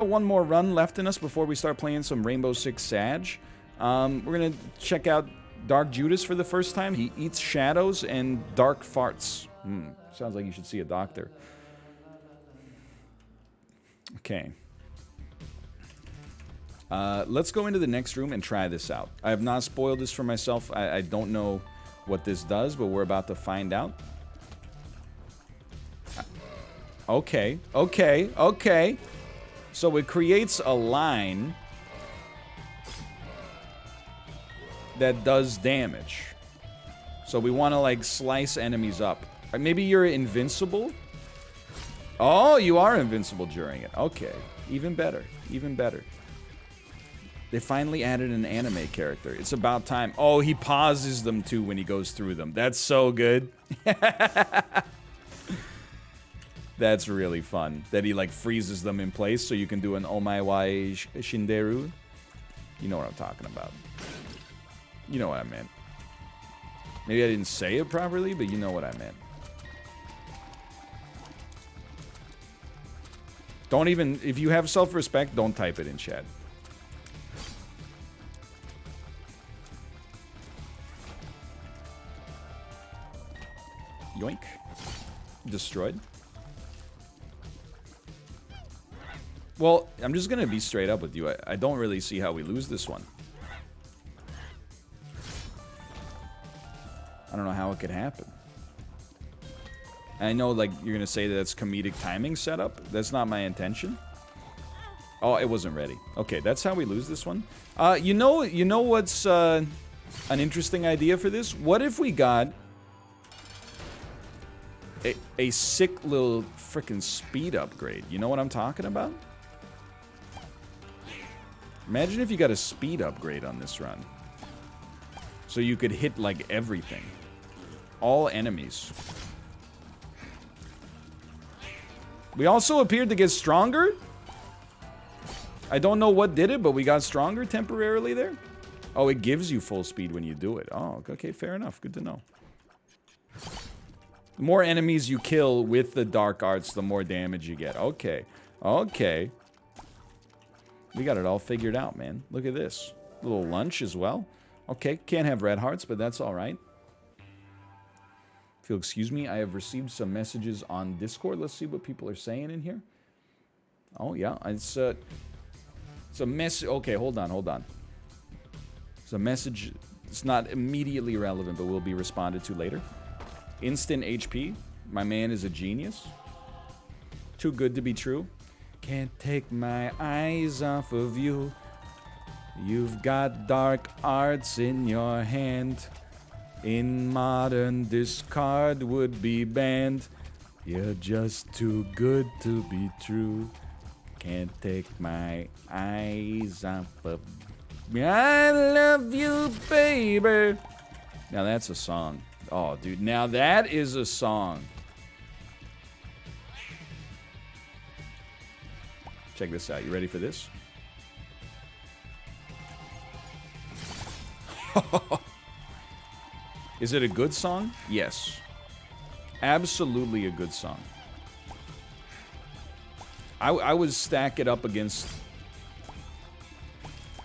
one more run left in us before we start playing some Rainbow Six Siege. We're gonna check out Dark Judas for the first time. He eats shadows and dark farts. Sounds like you should see a doctor. Okay. Let's go into the next room and try this out. I have not spoiled this for myself. I don't know what this does, but we're about to find out. Okay, okay, okay. So it creates a line that does damage. So we want to, like, slice enemies up. Maybe you're invincible? Oh, you are invincible during it. Okay, even better, even better. They finally added an anime character. It's about time. Oh, he pauses them too when he goes through them. That's so good. That's really fun. That he, like, freezes them in place so you can do an Omae Shinderu. You know what I'm talking about. You know what I meant. Maybe I didn't say it properly, but you know what I meant. Don't even... If you have self-respect, don't type it in chat. Yoink. Destroyed. Well, I'm just gonna be straight up with you. I don't really see how we lose this one. I don't know how it could happen. And I know, like, you're gonna say that it's comedic timing setup. That's not my intention. Oh, it wasn't ready. Okay, that's how we lose this one. You know what's an interesting idea for this? What if we got a sick little freaking speed upgrade? You know what I'm talking about? Imagine if you got a speed upgrade on this run. So you could hit, like, everything. All enemies. We also appeared to get stronger. I don't know what did it, but we got stronger temporarily there. Oh, it gives you full speed when you do it. Oh, okay, fair enough. Good to know. The more enemies you kill with the dark arts, the more damage you get. Okay. Okay. We got it all figured out, man. Look at this. A little lunch as well. Okay, can't have red hearts, but that's alright. If you'll excuse me, I have received some messages on Discord. Let's see what people are saying in here. Oh, yeah. It's a message. Okay, hold on. It's a message. It's not immediately relevant, but will be responded to later. Instant HP. My man is a genius. Too good to be true. Can't take my eyes off of you. You've got dark arts in your hand. In modern, this card would be banned. You're just too good to be true. Can't take my eyes off of me. I love you, baby. Now that's a song. Oh, dude, now that is a song. Check this out. You ready for this? Is it a good song? Yes. Absolutely a good song. I would stack it up against...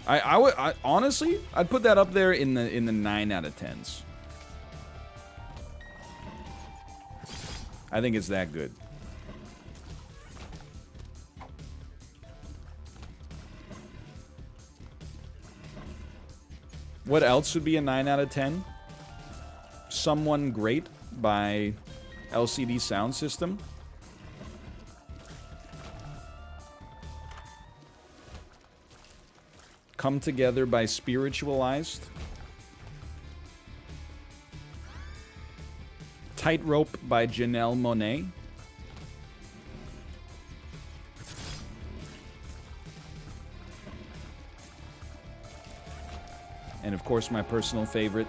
I honestly, I'd put that up there in the 9 out of 10s. I think it's that good. What else would be a 9 out of 10? Someone Great by LCD Sound System. Come Together by Spiritualized. Tightrope by Janelle Monáe. And of course, my personal favorite,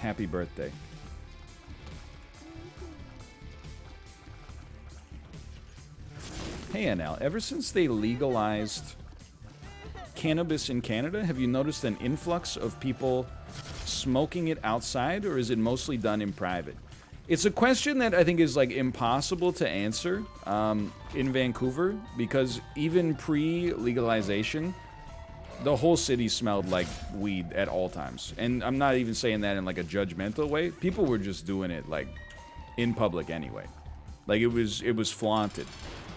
Happy Birthday. Hey, NL, ever since they legalized cannabis in Canada, have you noticed an influx of people smoking it outside, or is it mostly done in private? It's a question that I think is like impossible to answer in Vancouver, because even pre-legalization, the whole city smelled like weed at all times. And I'm not even saying that in like a judgmental way. People were just doing it like in public anyway. Like it was flaunted.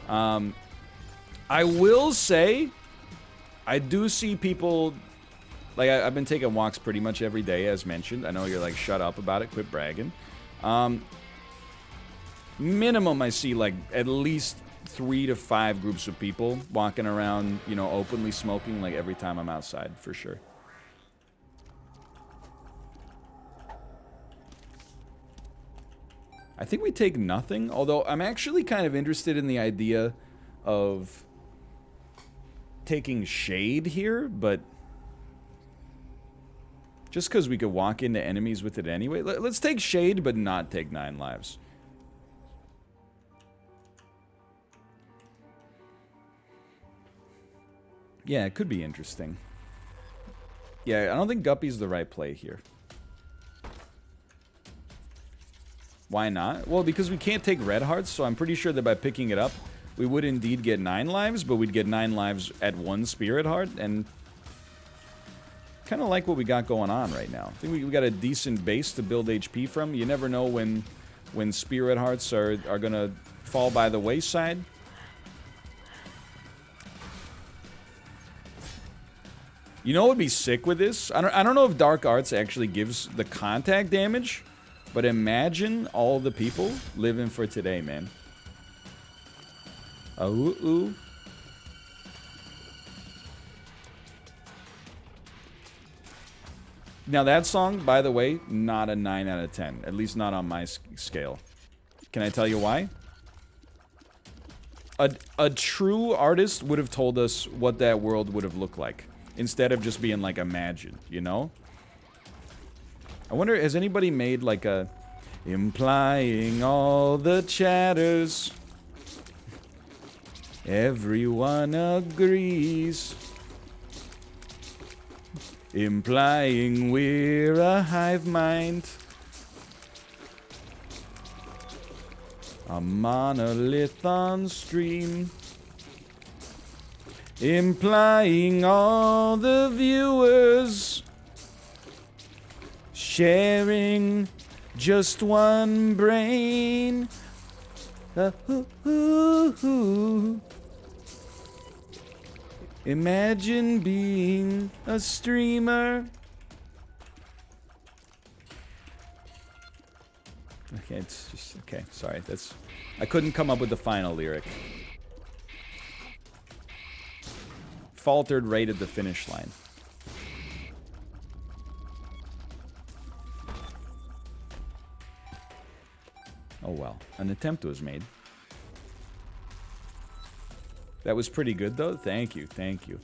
I will say, I do see people, like I've been taking walks pretty much every day, as mentioned. I know you're like, shut up about it, quit bragging. Minimum, I see like at least 3 to 5 groups of people walking around, you know, openly smoking like every time I'm outside, for sure. I think we take nothing, although I'm actually kind of interested in the idea of taking shade here, but just because we could walk into enemies with it anyway. Let's take shade, but not take 9 lives. Yeah, it could be interesting. Yeah, I don't think Guppy's the right play here. Why not? Well, because we can't take red hearts, so I'm pretty sure that by picking it up, we would indeed get 9 lives, but we'd get 9 lives at 1 spirit heart, and kind of like what we got going on right now. I think we got a decent base to build HP from. You never know when spirit hearts are gonna fall by the wayside. You know what would be sick with this? I don't know if Dark Arts actually gives the contact damage, but imagine all the people living for today, man. Ooh. Now that song, by the way, not a 9 out of 10. At least not on my scale. Can I tell you why? A true artist would have told us what that world would have looked like, instead of just being like, imagine, you know? I wonder, has anybody made like a implying all the chatters, everyone agrees, implying we're a hive mind, a monolith on stream, implying all the viewers sharing just one brain. Imagine being a streamer. Okay, it's just okay. Sorry, that's I couldn't come up with the final lyric. Faltered right at the finish line. Oh well, an attempt was made. That was pretty good though. Thank you, thank you.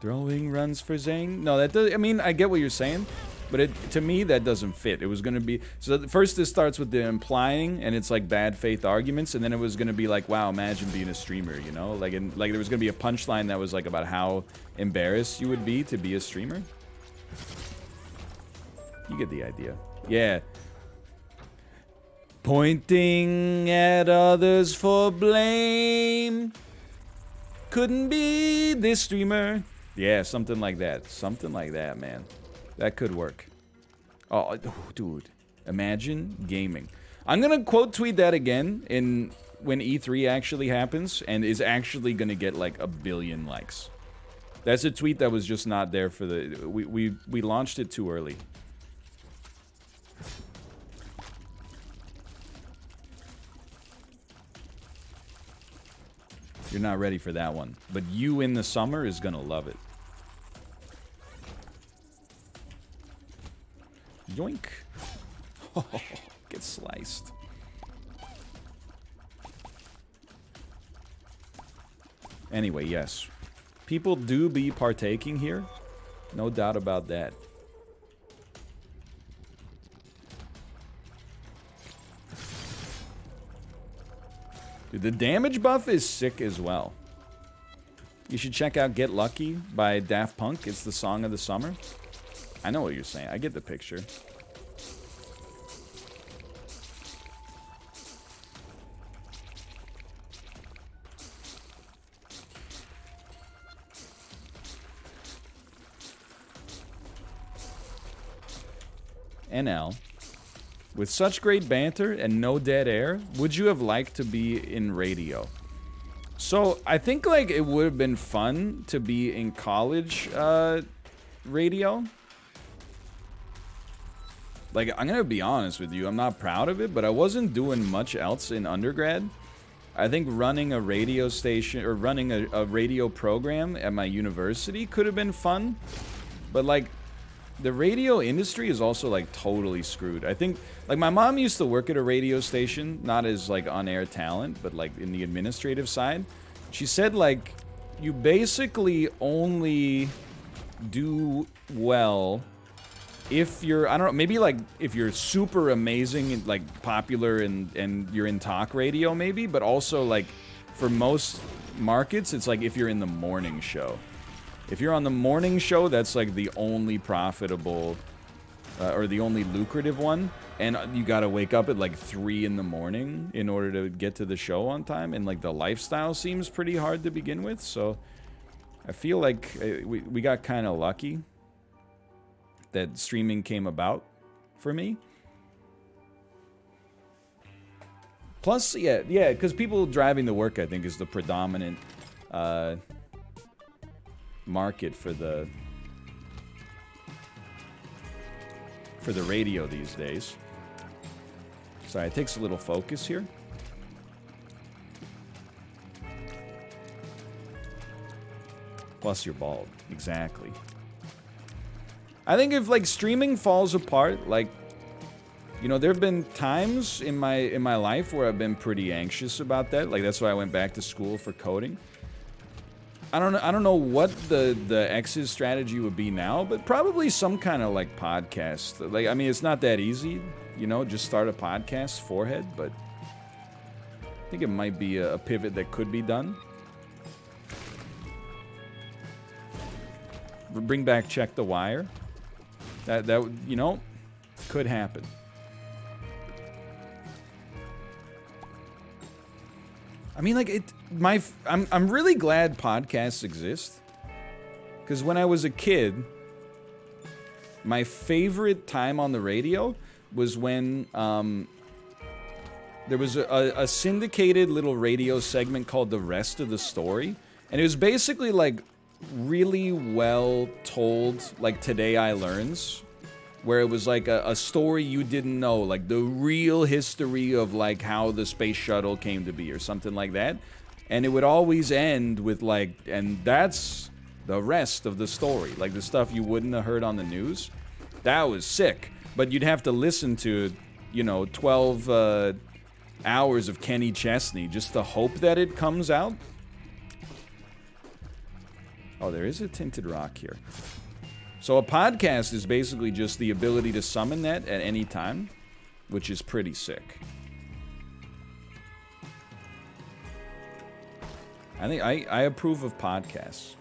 Throwing runs for Zane? No, that does. I mean, I get what you're saying, but to me that doesn't fit. It was gonna be so. First, this starts with the implying, and it's like bad faith arguments, and then it was gonna be like, wow, imagine being a streamer, you know? Like there was gonna be a punchline that was like about how embarrassed you would be to be a streamer. You get the idea. Yeah. Pointing at others for blame. Couldn't be this streamer. Yeah, something like that. Something like that, man. That could work. Oh, dude. Imagine gaming. I'm gonna quote tweet that again when E3 actually happens and is actually gonna get like 1 billion likes. That's a tweet that was just not there for the... We launched it too early. You're not ready for that one. But you in the summer is gonna love it. Yoink. Oh, get sliced. Anyway, yes. People do be partaking here. No doubt about that. Dude, the damage buff is sick as well. You should check out Get Lucky by Daft Punk. It's the song of the summer. I know what you're saying. I get the picture. NL. With such great banter and no dead air, would you have liked to be in radio? So, I think, like, it would have been fun to be in college, radio. Like, I'm gonna be honest with you, I'm not proud of it, but I wasn't doing much else in undergrad. I think running a radio station, or running a radio program at my university could have been fun. But, like, the radio industry is also, like, totally screwed. I think, like, my mom used to work at a radio station, not as, like, on-air talent, but, like, in the administrative side. She said, like, you basically only do well if you're, I don't know, maybe, like, if you're super amazing and, like, popular and you're in talk radio, maybe, but also, like, for most markets, it's like if you're in the morning show. If you're on the morning show, that's, like, the only profitable, or the only lucrative one. And you gotta wake up at, like, 3 in the morning in order to get to the show on time. And, like, the lifestyle seems pretty hard to begin with. So, I feel like we got kind of lucky that streaming came about for me. Plus, yeah, because people driving to work, I think, is the predominant, market for the radio these days. Sorry, it takes a little focus here. Plus you're bald. Exactly. I think if, like, streaming falls apart, like, you know, there have been times in my life where I've been pretty anxious about that. Like, that's why I went back to school for coding. I don't know what the X's strategy would be now, but probably some kind of, like, podcast. Like, I mean, it's not that easy, you know, just start a podcast, forehead, but I think it might be a pivot that could be done. Bring back Check the Wire. That you know, could happen. I mean, like, I'm really glad podcasts exist. Because when I was a kid, my favorite time on the radio was when there was a syndicated little radio segment called The Rest of the Story. And it was basically, like, really well told, like, Today I Learns. Where it was like a story you didn't know, like the real history of, like, how the space shuttle came to be or something like that. And it would always end with, like, and that's the rest of the story. Like, the stuff you wouldn't have heard on the news. That was sick. But you'd have to listen to, you know, 12 hours of Kenny Chesney just to hope that it comes out. Oh, there is a tinted rock here. So a podcast is basically just the ability to summon that at any time, which is pretty sick. I think I approve of podcasts.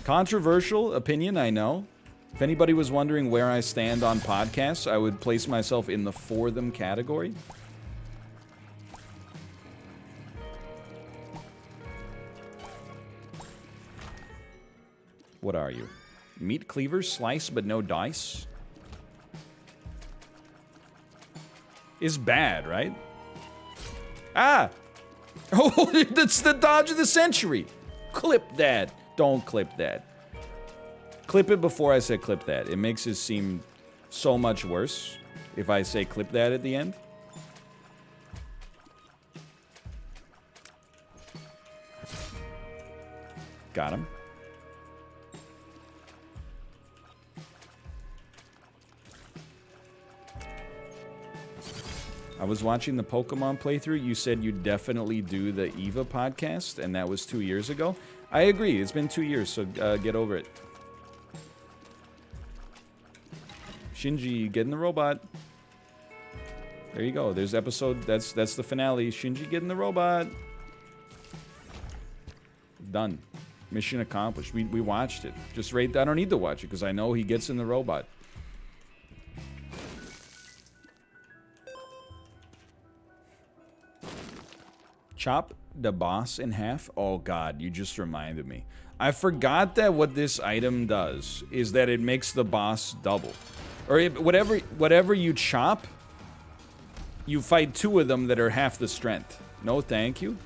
Controversial opinion, I know. If anybody was wondering where I stand on podcasts, I would place myself in the for them category. What are you? Meat cleavers, slice but no dice? Is bad, right? Ah! Oh, that's the dodge of the century! Clip that. Don't clip that. Clip it before I say clip that. It makes it seem so much worse if I say clip that at the end. Got him. I was watching the Pokemon playthrough. You said you'd definitely do the EVA podcast, and that was 2 years ago. I agree. It's been 2 years, so get over it. Shinji, get in the robot. There you go. There's episode. That's the finale. Shinji, get in the robot. Done. Mission accomplished. We watched it. Just right. I don't need to watch it because I know he gets in the robot. Chop the boss in half? Oh god, you just reminded me. I forgot that what this item does is that it makes the boss double. Or whatever you chop, you fight 2 of them that are half the strength. No thank you.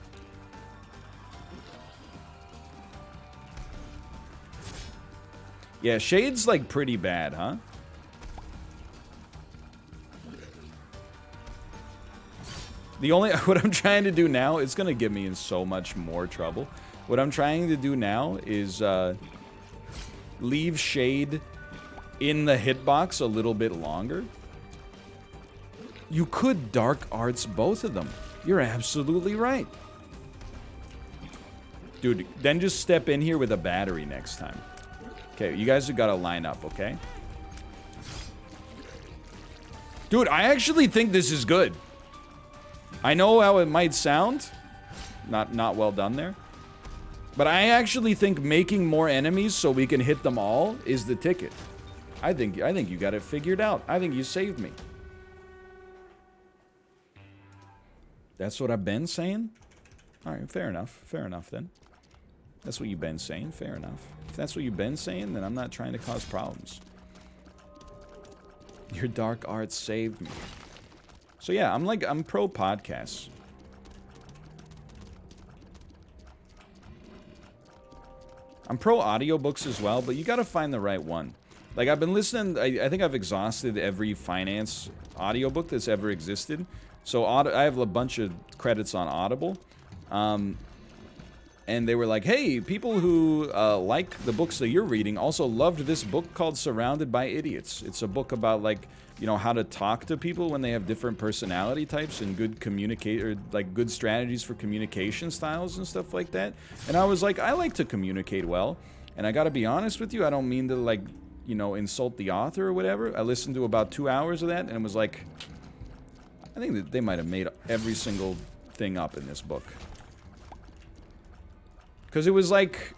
Yeah, Shade's like pretty bad, huh? What I'm trying to do now, it's gonna get me in so much more trouble. What I'm trying to do now is leave Shade in the hitbox a little bit longer. You could Dark Arts both of them. You're absolutely right. Dude, then just step in here with a battery next time. Okay, you guys have got to line up, okay? Dude, I actually think this is good. I know how it might sound. Not well done there. But I actually think making more enemies so we can hit them all is the ticket. I think you got it figured out. I think you saved me. That's what I've been saying? Alright, fair enough. Fair enough then. That's what you've been saying. Fair enough. If that's what you've been saying, then I'm not trying to cause problems. Your Dark Arts saved me. So yeah, I'm pro podcasts. I'm pro audiobooks as well, but you gotta find the right one. Like, I've been listening, I think I've exhausted every finance audiobook that's ever existed. So I have a bunch of credits on Audible. And they were like, hey, people who like the books that you're reading also loved this book called Surrounded by Idiots. It's a book about, like, you know, how to talk to people when they have different personality types and good good strategies for communication styles and stuff like that. And I was like, I like to communicate well. And I gotta be honest with you, I don't mean to, like, you know, insult the author or whatever. I listened to about 2 hours of that and was like, I think that they might have made every single thing up in this book. Because it was like,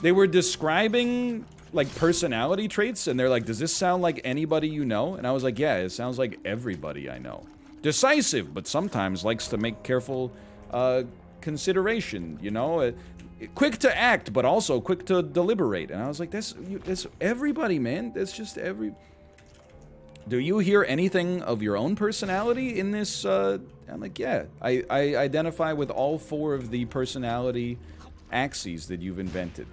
they were describing, like, personality traits, and they're like, does this sound like anybody you know? And I was like, yeah, it sounds like everybody I know. Decisive, but sometimes likes to make careful consideration, you know? Quick to act, but also quick to deliberate. And I was like, that's everybody, man. That's just every... Do you hear anything of your own personality in this? I'm like, yeah. I identify with all 4 of the personality axes that you've invented.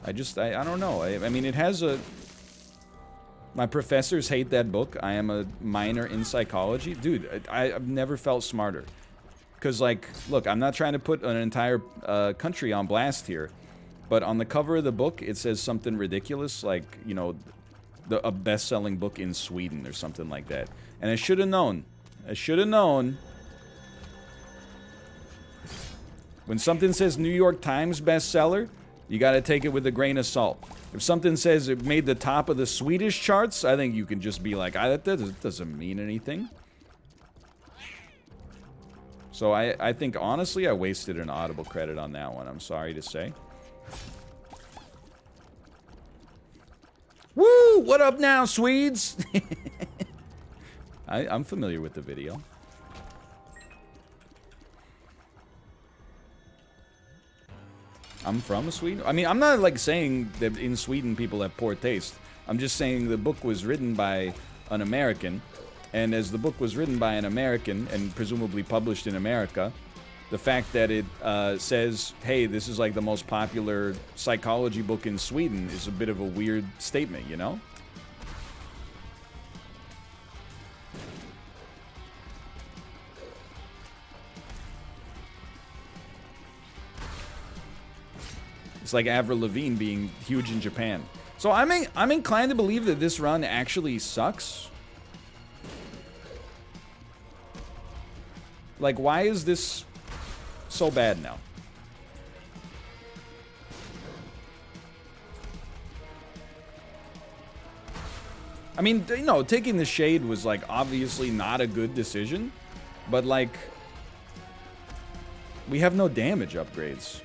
I don't know. I mean, it has a... My professors hate that book. I am a minor in psychology. Dude, I've never felt smarter. Because, like, look, I'm not trying to put an entire country on blast here. But on the cover of the book, it says something ridiculous, like, you know... a best-selling book in Sweden or something like that. And I should have known. I should have known. When something says New York Times bestseller, you gotta take it with a grain of salt. If something says it made the top of the Swedish charts, I think you can just be like, that doesn't mean anything. So I think, honestly, I wasted an Audible credit on that one, I'm sorry to say. Woo! What up now, Swedes? I'm familiar with the video. I'm from Sweden. I mean, I'm not, like, saying that in Sweden people have poor taste. I'm just saying the book was written by an American. And as the book was written by an American and presumably published in America, the fact that it says, hey, this is like the most popular psychology book in Sweden is a bit of a weird statement, you know? It's like Avril Lavigne being huge in Japan. So I'm inclined to believe that this run actually sucks. Like, why is this so bad now? I mean, you know, taking the shade was, like, obviously not a good decision. But, like, we have no damage upgrades.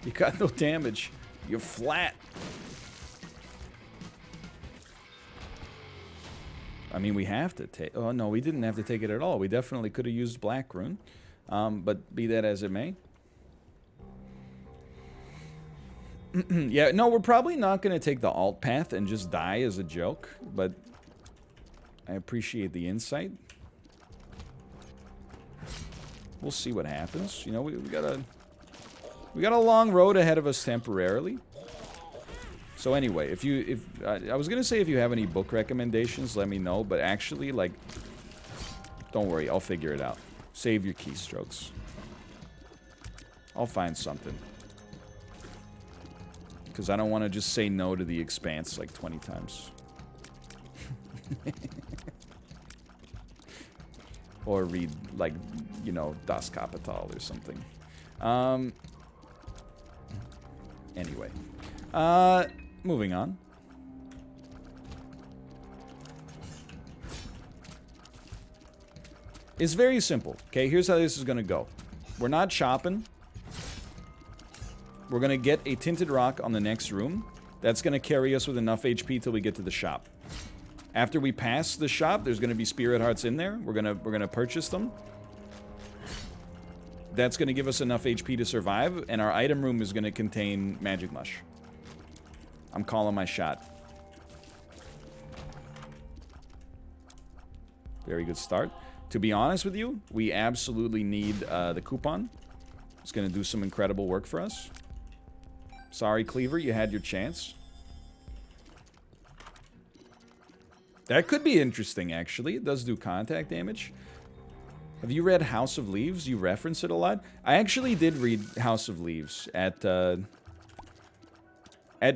You got no damage. You're flat. I mean, we have to take... Oh, no, we didn't have to take it at all. We definitely could have used Black Rune. But be that as it may. Yeah, no, we're probably not going to take the alt path and just die as a joke. But I appreciate the insight. We'll see what happens. You know, we got a long road ahead of us temporarily. So anyway, I was gonna say if you have any book recommendations, let me know. But actually, like, don't worry, I'll figure it out. Save your keystrokes. I'll find something. Because I don't want to just say no to the Expanse like 20 times. Or read, like, you know, Das Kapital or something. Anyway. Moving on. It's very simple. Okay, here's how this is going to go. We're not shopping. We're going to get a Tinted Rock on the next room. That's going to carry us with enough HP till we get to the shop. After we pass the shop, there's going to be Spirit Hearts in there. We're gonna purchase them. That's going to give us enough HP to survive, and our item room is going to contain Magic Mush. I'm calling my shot. Very good start. To be honest with you, we absolutely need the coupon. It's going to do some incredible work for us. Sorry, Cleaver, you had your chance. That could be interesting, actually. It does do contact damage. Have you read House of Leaves? You reference it a lot. I actually did read House of Leaves at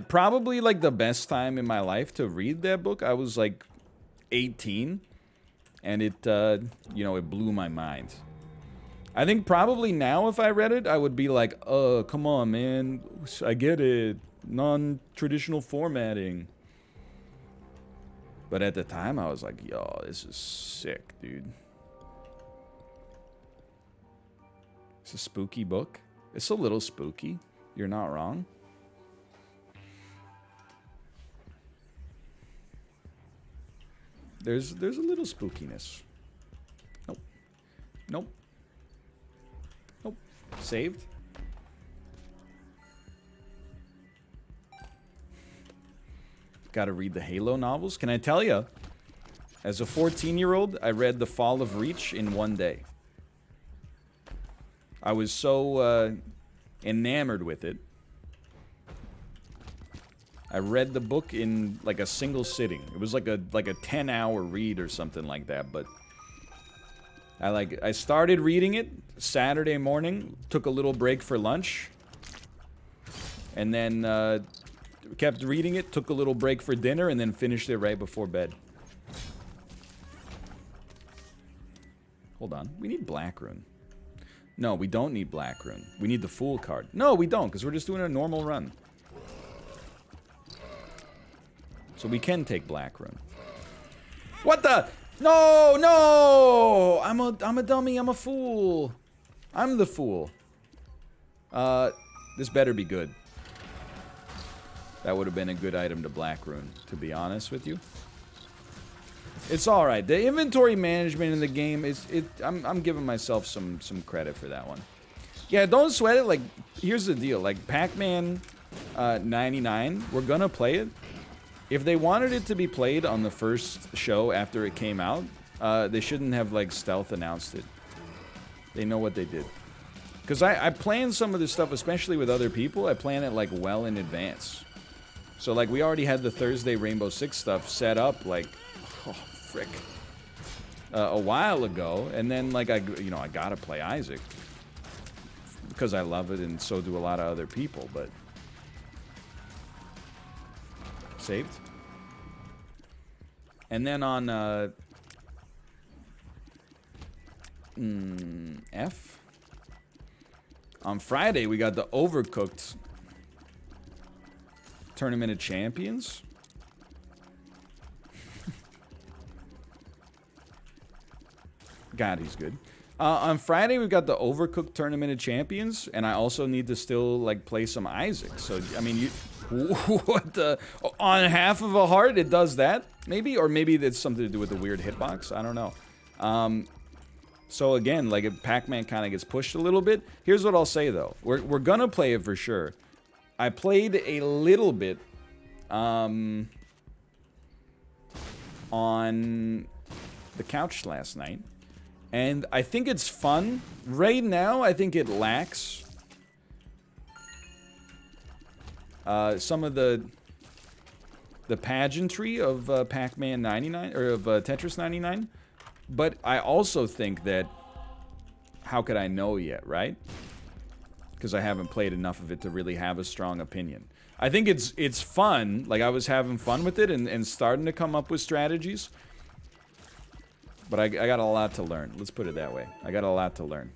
probably, like, the best time in my life to read that book. I was, like, 18. And it, you know, it blew my mind. I think probably now if I read it, I would be like, come on, man. I get it. Non-traditional formatting. But at the time, I was like, yo, this is sick, dude. It's a spooky book. It's a little spooky. You're not wrong. There's a little spookiness. Nope. Nope. Nope. Saved. Gotta read the Halo novels. Can I tell you? As a 14-year-old, I read The Fall of Reach in one day. I was so enamored with it. I read the book in like a single sitting. It was like a 10-hour read or something like that, but I started reading it Saturday morning, took a little break for lunch, and then kept reading it, took a little break for dinner, and then finished it right before bed. Hold on. We need Black Rune. No, we don't need Black Rune. We need the Fool card. No, we don't, because we're just doing a normal run. So we can take Black Rune. What the? No, no! I'm a dummy. I'm a fool. I'm the fool. This better be good. That would have been a good item to Black Rune, to be honest with you. It's all right. The inventory management in the game is I'm giving myself some credit for that one. Yeah, don't sweat it. Like, here's the deal. Like, Pac-Man 99, we're gonna play it. If they wanted it to be played on the first show after it came out, they shouldn't have, like, stealth announced it. They know what they did. Because I plan some of this stuff, especially with other people, I plan it, like, well in advance. So, like, we already had the Thursday Rainbow Six stuff set up, like, oh, frick, a while ago. And then, like, I gotta play Isaac. Because I love it, and so do a lot of other people, but... Saved. And then on F. On Friday, we got the Overcooked Tournament of Champions. God, he's good. On Friday, we've got the Overcooked Tournament of Champions, and I also need to still, like, play some Isaac. So, I mean, What the? On half of a heart, it does that? Maybe? Or maybe it's something to do with the weird hitbox? I don't know. So again, like, if Pac-Man kind of gets pushed a little bit. Here's what I'll say, though. We're gonna play it for sure. I played a little bit on the couch last night. And I think it's fun. Right now, I think it lacks some of the pageantry of Pac-Man 99, or of Tetris 99. But I also think that, how could I know yet, right? Because I haven't played enough of it to really have a strong opinion. I think it's fun. Like, I was having fun with it and starting to come up with strategies. But I got a lot to learn. Let's put it that way. I got a lot to learn.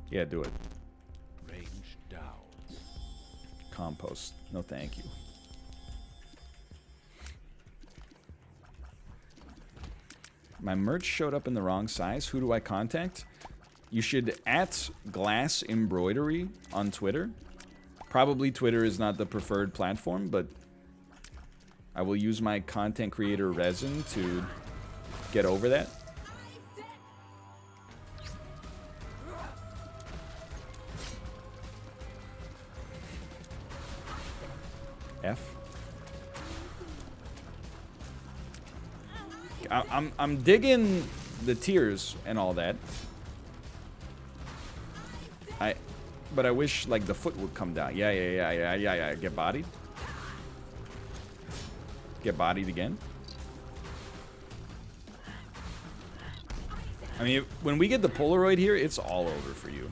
Yeah, do it. Range down. Compost. No, thank you. My merch showed up in the wrong size. Who do I contact? You should @Glass Embroidery on Twitter. Probably Twitter is not the preferred platform, but I will use my content creator resin to get over that. F. I'm digging the tears and all that. But I wish, like, the foot would come down. Yeah. Get bodied. Get bodied again. I mean, when we get the Polaroid here, it's all over for you.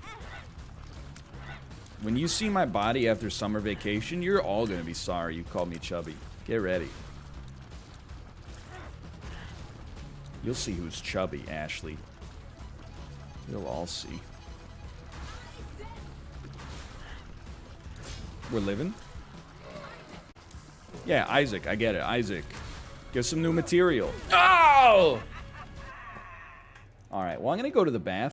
When you see my body after summer vacation, you're all gonna be sorry you called me chubby. Get ready. You'll see who's chubby, Ashley. You'll all see. We're living? Yeah, Isaac. I get it. Isaac. Get some new material. Oh! Alright, well, I'm gonna go to the bath.